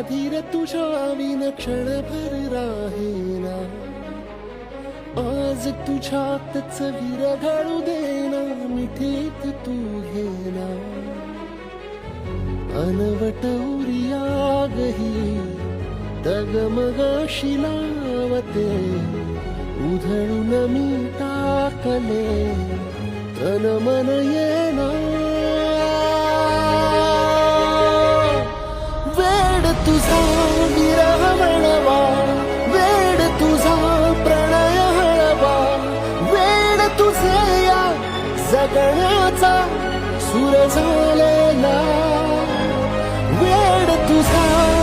धीर तुझ्या विन क्षणभर राहेना. आज तुझ्यातच विरघळू देना, मिठीत तू घेना. अनवट उरियागही डगमगाशी लावते, उधळून मी टाकले तन मन येना. वेड तुझा विरह वळवा, वेड तुझा प्रणय हळवा, वेड तुझे या जगण्याचा सूर झालेला. वेड तुझा